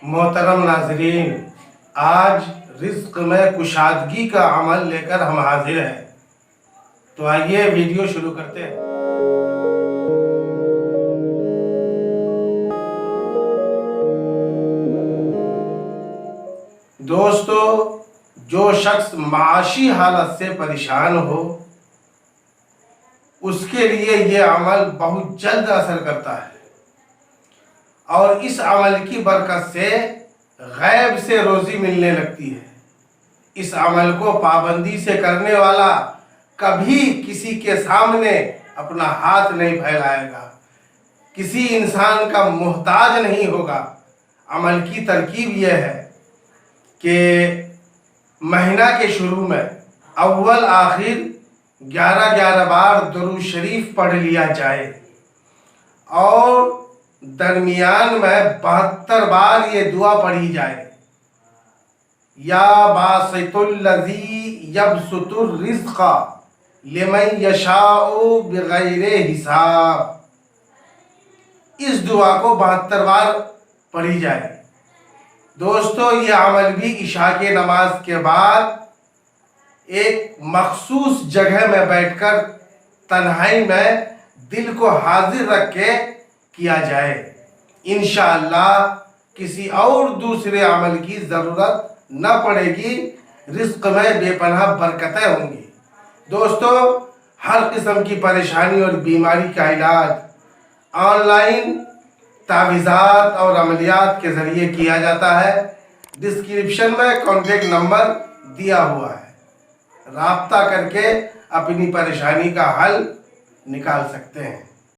मोहतरम नाजरीन, आज रिज्क में कुशादगी का अमल लेकर हम हाजिर हैं। तो आइए वीडियो शुरू करते हैं। दोस्तों, जो शख्स माशी हालत से परेशान हो उसके लिए ये अमल बहुत जल्द असर करता है और इस अमल की बरकत से गैब से रोज़ी मिलने लगती है। इस अमल को पाबंदी से करने वाला कभी किसी के सामने अपना हाथ नहीं फैलाएगा, किसी इंसान का मोहताज नहीं होगा। अमल की तरकीब यह है कि महीना के शुरू में अव्वल आखिर 11-11 बार दुरूद शरीफ पढ़ लिया जाए और दरमियान में 72 बार ये दुआ पढ़ी जाए, या बासितुल्लज़ी यबसुतुर रिज़्क़ लिमन यशाउ बिगैरे हिसाब। इस दुआ को 72 बार पढ़ी जाए। दोस्तों, ये अमल भी इशा के नमाज के बाद एक मखसूस जगह में बैठकर तन्हाई में दिल को हाजिर रख के किया जाए। इंशाअल्लाह किसी और दूसरे अमल की ज़रूरत न पड़ेगी, रिज़्क़ में बेपनाह बरकतें होंगी। दोस्तों, हर किस्म की परेशानी और बीमारी का इलाज ऑनलाइन तावीज़ात और अमलियात के ज़रिए किया जाता है। डिस्क्रिप्शन में कॉन्टेक्ट नंबर दिया हुआ है, राब्ता करके अपनी परेशानी का हल निकाल सकते हैं।